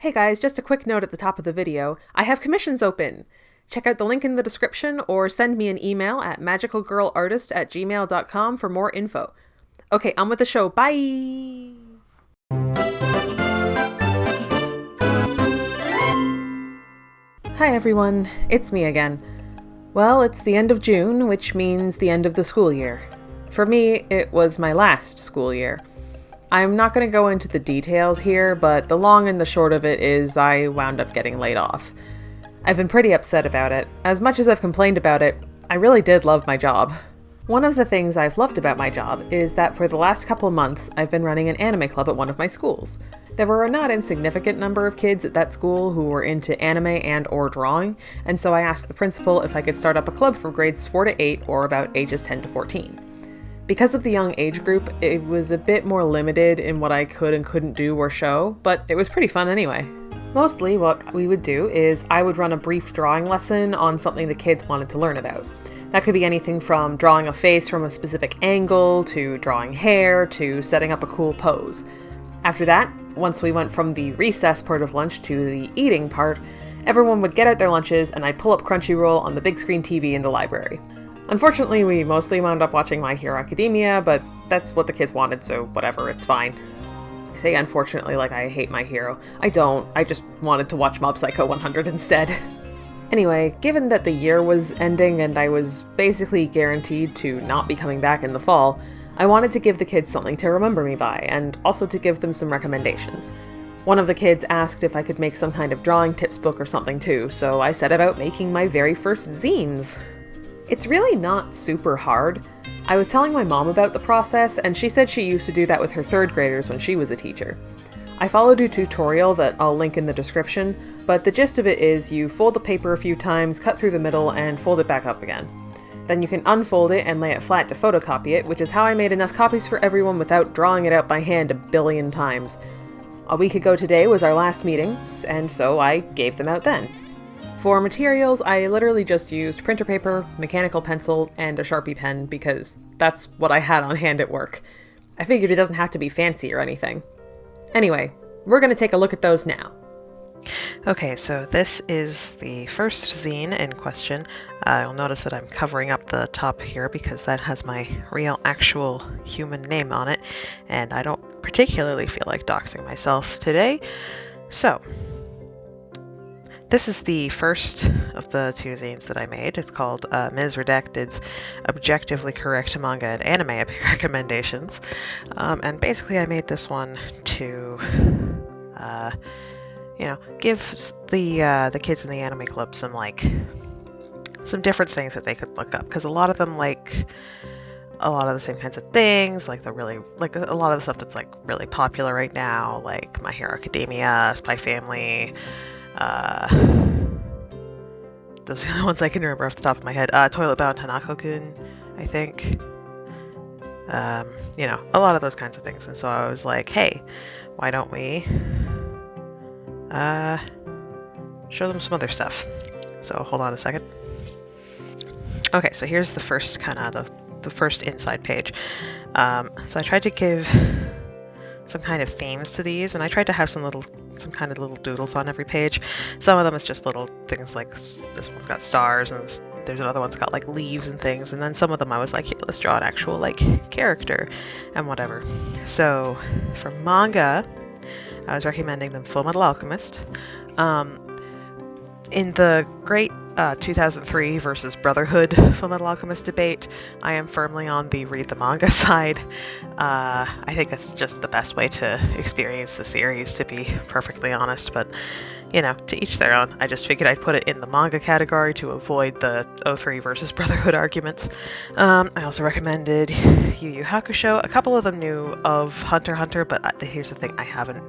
Hey guys, just a quick note at the top of the video. I have commissions open! Check out the link in the description or send me an email at magicalgirlartist@gmail.com for more info. Okay, on with the show. Bye! Hi everyone, it's me again. Well, it's the end of June, which means the end of the school year. For me, it was my last school year. I'm not going to go into the details here, but the long and the short of it is I wound up getting laid off. I've been pretty upset about it. As much as I've complained about it, I really did love my job. One of the things I've loved about my job is that for the last couple months, I've been running an anime club at one of my schools. There were a not insignificant number of kids at that school who were into anime and or drawing, and so I asked the principal if I could start up a club for grades 4 to 8 or about ages 10 to 14. Because of the young age group, it was a bit more limited in what I could and couldn't do or show, but it was pretty fun anyway. Mostly what we would do is I would run a brief drawing lesson on something the kids wanted to learn about. That could be anything from drawing a face from a specific angle, to drawing hair, to setting up a cool pose. After that, once we went from the recess part of lunch to the eating part, everyone would get out their lunches and I'd pull up Crunchyroll on the big screen TV in the library. Unfortunately, we mostly wound up watching My Hero Academia, but that's what the kids wanted, so whatever, it's fine. I say unfortunately like I hate My Hero. I don't, I just wanted to watch Mob Psycho 100 instead. Anyway, given that the year was ending and I was basically guaranteed to not be coming back in the fall, I wanted to give the kids something to remember me by, and also to give them some recommendations. One of the kids asked if I could make some kind of drawing tips book or something too, so I set about making my very first zines. It's really not super hard. I was telling my mom about the process, and she said she used to do that with her third graders when she was a teacher. I followed a tutorial that I'll link in the description, but the gist of it is you fold the paper a few times, cut through the middle, and fold it back up again. Then you can unfold it and lay it flat to photocopy it, which is how I made enough copies for everyone without drawing it out by hand a billion times. A week ago today was our last meeting, and so I gave them out then. For materials, I literally just used printer paper, mechanical pencil, and a Sharpie pen because that's what I had on hand at work. I figured it doesn't have to be fancy or anything. Anyway, we're going to take a look at those now. Okay, so this is the first zine in question. You'll notice that I'm covering up the top here because that has my real, actual human name on it, and I don't particularly feel like doxing myself today. So, this is the first of the two zines that I made. It's called Ms. Redacted's Objectively Correct Manga and Anime Recommendations. And basically I made this one to, give the kids in the anime club some different things that they could look up. Because a lot of them like a lot of the same kinds of things, like a lot of the stuff that's like really popular right now, like My Hero Academia, Spy Family, those are the only ones I can remember off the top of my head. Toilet Bound Hanako-kun, I think. A lot of those kinds of things. And so I was like, hey, why don't we show them some other stuff? So hold on a second. Okay, so here's the first the first inside page. So I tried to give some kind of themes to these, and I tried to have some kind of little doodles on every page. Some of them is just little things like this one's got stars, and there's another one's got like leaves and things, and then some of them I was like, here, let's draw an actual like character and whatever. So for manga, I was recommending them Full Metal Alchemist. In the great 2003 versus Brotherhood Full Metal Alchemist debate, I am firmly on the read the manga side. I think that's just the best way to experience the series, to be perfectly honest, but to each their own. I just figured I'd put it in the manga category to avoid the 03 versus Brotherhood arguments. I also recommended Yu Yu Hakusho. A couple of them knew of Hunter x Hunter, but here's the thing, I haven't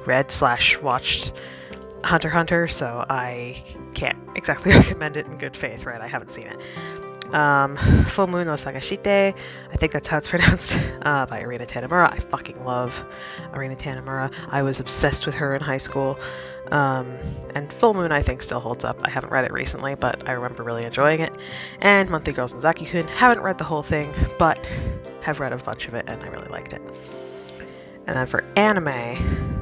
read/watched Hunter x Hunter, so I can't exactly recommend it in good faith, right? I haven't seen it. Full Moon no Sagashite, I think that's how it's pronounced, by Arina Tanimura. I fucking love Arina Tanimura. I was obsessed with her in high school. And Full Moon I think still holds up. I haven't read it recently, but I remember really enjoying it. And Monthly Girls and Zaki-kun, haven't read the whole thing, but have read a bunch of it and I really liked it. And then for anime,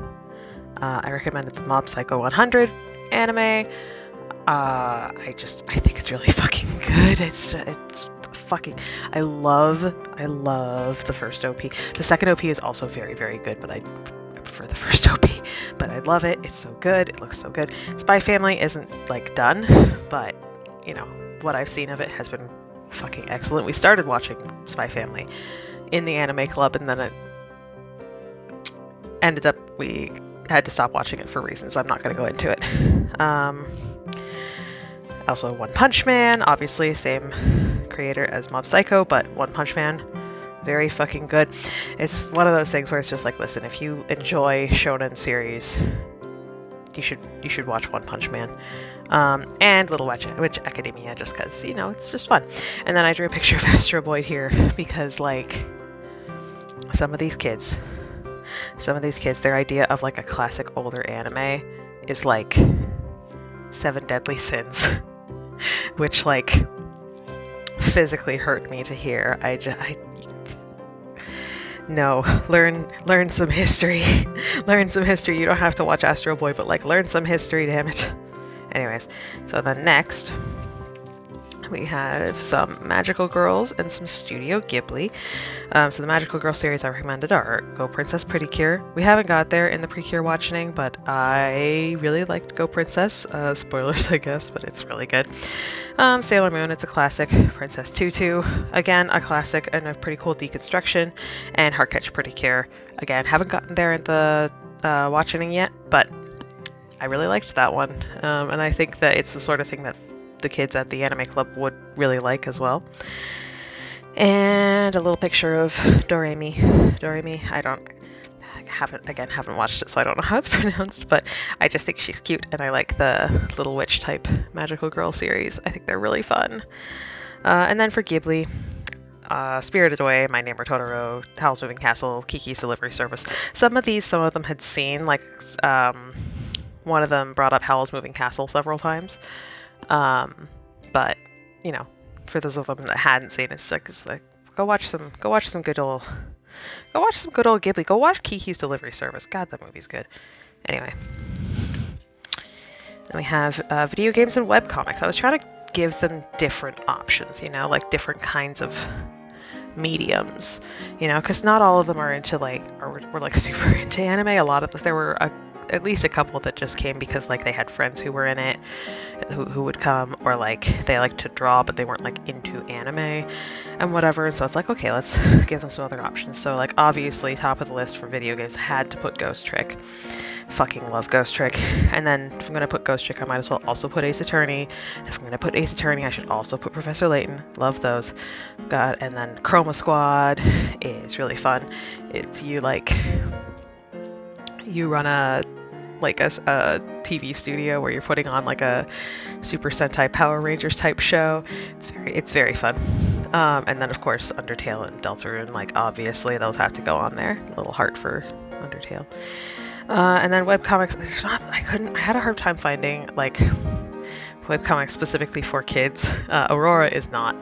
I recommended the Mob Psycho 100 anime. I think it's really fucking good. It's fucking, I love the first OP. The second OP is also very, very good, but I prefer the first OP. But I love it. It's so good. It looks so good. Spy Family isn't like done, but you know, what I've seen of it has been fucking excellent. We started watching Spy Family in the anime club, and then it ended up we had to stop watching it for reasons I'm not going to go into it. Also, One Punch Man, obviously same creator as Mob Psycho, but One Punch Man, very fucking good. It's one of those things where it's just like, listen, if you enjoy shonen series, you should watch One Punch Man. And Little Witch Academia, just because, you know, it's just fun. And then I drew a picture of Astro Boy here because, like, some of these kids, their idea of like a classic older anime is like Seven Deadly Sins, which like physically hurt me to hear. No, learn some history. Learn some history. You don't have to watch Astro Boy, but like learn some history, damn it. Anyways, so then next we have some Magical Girls and some Studio Ghibli. So the Magical Girl series I recommended are Go Princess, Pretty Cure. We haven't got there in the Pre-Cure watching, but I really liked Go Princess. Spoilers, I guess, but it's really good. Sailor Moon, it's a classic. Princess Tutu, again, a classic and a pretty cool deconstruction. And Heartcatcher, Pretty Cure. Again, haven't gotten there in the watching yet, but I really liked that one. And I think that it's the sort of thing that the kids at the anime club would really like as well. And a little picture of Doremi. I haven't watched it, so I don't know how it's pronounced, but I just think she's cute, and I like the Little Witch type Magical Girl series. I think they're really fun. And then for Ghibli, Spirited Away, My Neighbor Totoro, Howl's Moving Castle, Kiki's Delivery Service. Some of them had seen, like, one of them brought up Howl's Moving Castle several times. But you know, for those of them that hadn't seen it, it's like go watch some good old Ghibli. Go watch Kiki's Delivery Service. God, that movie's good. Anyway, then we have video games and webcomics. I was trying to give them different options, you know, like different kinds of mediums, you know, because not all of them are into were like super into anime. A lot of there were at least a couple that just came because like they had friends who were in it who would come, or like they like to draw but they weren't like into anime and whatever. So it's like, okay, let's give them some other options. So like obviously top of the list for video games, had to put Ghost Trick. Fucking love Ghost Trick. And then if I'm gonna put Ghost Trick, I might as well also put Ace Attorney. If I'm gonna put Ace Attorney, I should also put Professor Layton. Love those. God. And then Chroma Squad is really fun. It's you run a TV studio where you're putting on like a Super Sentai Power Rangers type show. It's very fun. And then of course Undertale and Deltarune, like obviously those have to go on there. A little heart for Undertale. And then webcomics, I had a hard time finding like webcomics specifically for kids. Aurora it's not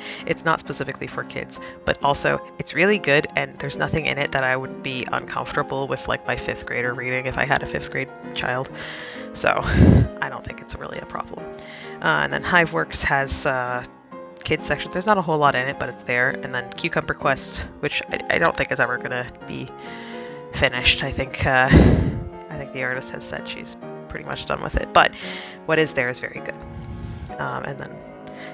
specifically for kids, but also it's really good, and there's nothing in it that I would be uncomfortable with like my 5th grader reading if I had a 5th grade child. So I don't think it's really a problem. And then Hiveworks has kids section. There's not a whole lot in it, but it's there. And then Cucumber Quest, which I don't think is ever gonna be finished. I think the artist has said she's pretty much done with it, but what is there is very good. And then,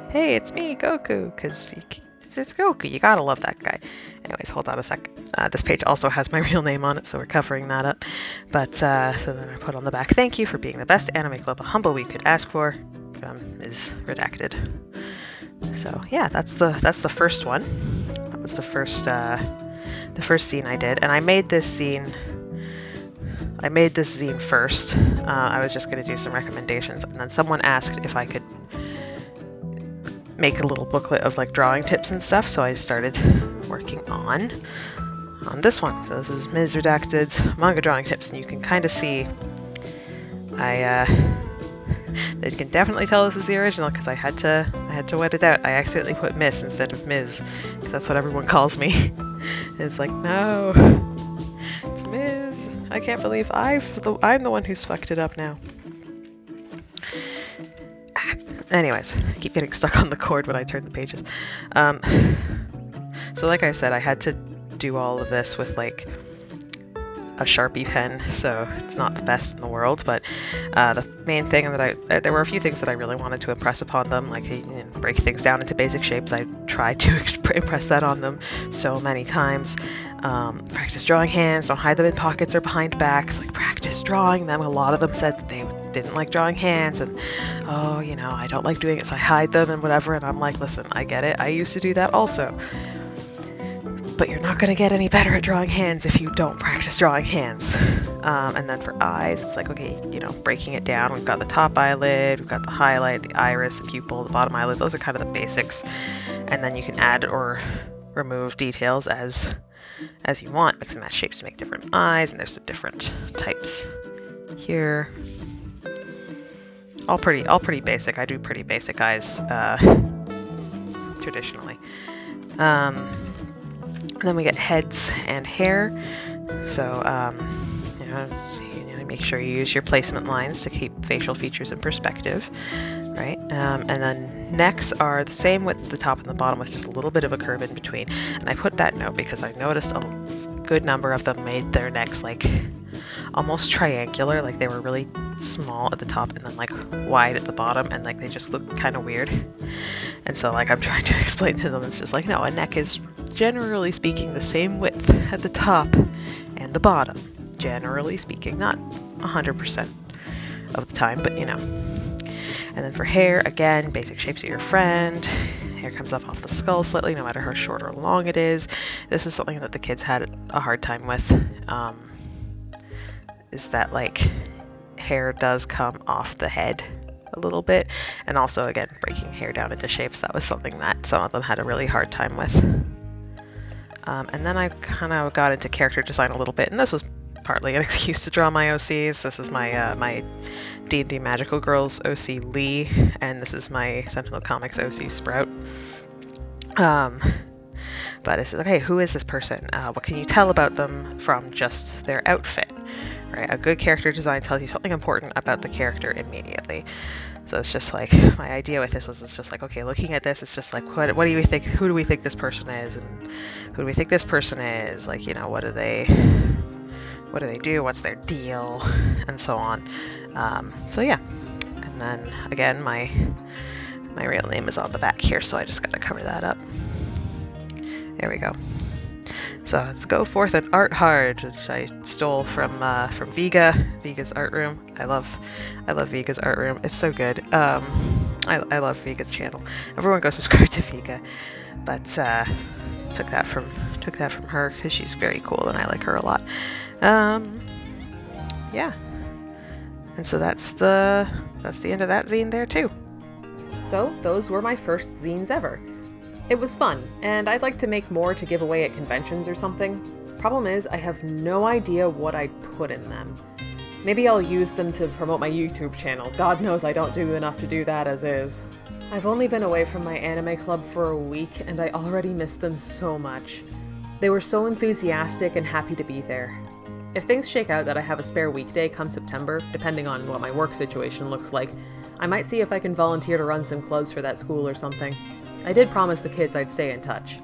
hey, it's me, Goku, because it's Goku. You gotta love that guy. Anyways, hold on a sec. This page also has my real name on it, so we're covering that up. But so then I put on the back, thank you for being the best anime club a humble we could ask for. Is redacted. So yeah, that's the first one. That was the first zine I did, and I made this zine first. I was just going to do some recommendations, and then someone asked if I could make a little booklet of like drawing tips and stuff, so I started working on this one. So this is Ms. Redacted's manga drawing tips, and you can kind of see you can definitely tell this is the original because I had to wet it out. I accidentally put Miss instead of Ms. because that's what everyone calls me. It's like, no, it's Ms. I can't believe I'm the one who's fucked it up now. Anyways, I keep getting stuck on the cord when I turn the pages. So like I said, I had to do all of this with like a Sharpie pen, so it's not the best in the world, but the main thing that there were a few things that I really wanted to impress upon them, like break things down into basic shapes. I tried to impress that on them so many times. Practice drawing hands, don't hide them in pockets or behind backs, like practice drawing them. A lot of them said that they didn't like drawing hands, and I don't like doing it, so I hide them and whatever, and I'm like, listen, I get it, I used to do that also. But you're not going to get any better at drawing hands if you don't practice drawing hands. And then for eyes, it's like, okay, breaking it down. We've got the top eyelid, we've got the highlight, the iris, the pupil, the bottom eyelid. Those are kind of the basics. And then you can add or remove details as you want. Mix and match shapes to make different eyes, and there's some different types here. All pretty basic. I do pretty basic eyes traditionally. And then we get heads and hair. So, make sure you use your placement lines to keep facial features in perspective, right? And then necks are the same with the top and the bottom, with just a little bit of a curve in between. And I put that note because I noticed a good number of them made their necks like almost triangular, like they were really small at the top and then like wide at the bottom, and like they just look kind of weird. And so like I'm trying to explain to them, it's just like, no, a neck is generally speaking the same width at the top and the bottom, generally speaking, not 100% of the time, but And then for hair, again, basic shapes of your friend. Hair comes up off the skull slightly, no matter how short or long it is. This is something that the kids had a hard time with, is that like hair does come off the head a little bit, and also again breaking hair down into shapes, that was something that some of them had a really hard time with. And then I kind of got into character design a little bit, and this was partly an excuse to draw my OCs. This is my my D&D Magical Girls OC Lee, and this is my Sentinel Comics OC Sprout. But it says, okay, who is this person? What can you tell about them from just their outfit? Right? A good character design tells you something important about the character immediately. So it's just like, my idea with this was, it's just like, okay, looking at this, it's just like, what do we think? Who do we think this person is? And who do we think this person is? Like, what do they do? What's their deal? And so on. So yeah. And then again, my real name is on the back here, so I just got to cover that up. There we go. So let's go forth and art hard, which I stole from Viga's art room. I love Viga's art room. It's so good. I love Viga's channel. Everyone go subscribe to Viga. But took that from her because she's very cool and I like her a lot. Yeah. And so that's the end of that zine there too. So those were my first zines ever. It was fun, and I'd like to make more to give away at conventions or something. Problem is, I have no idea what I'd put in them. Maybe I'll use them to promote my YouTube channel. God knows I don't do enough to do that as is. I've only been away from my anime club for a week, and I already miss them so much. They were so enthusiastic and happy to be there. If things shake out that I have a spare weekday come September, depending on what my work situation looks like, I might see if I can volunteer to run some clubs for that school or something. I did promise the kids I'd stay in touch.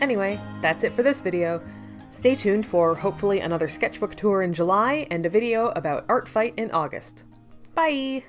Anyway, that's it for this video. Stay tuned for hopefully another sketchbook tour in July and a video about Art Fight in August. Bye!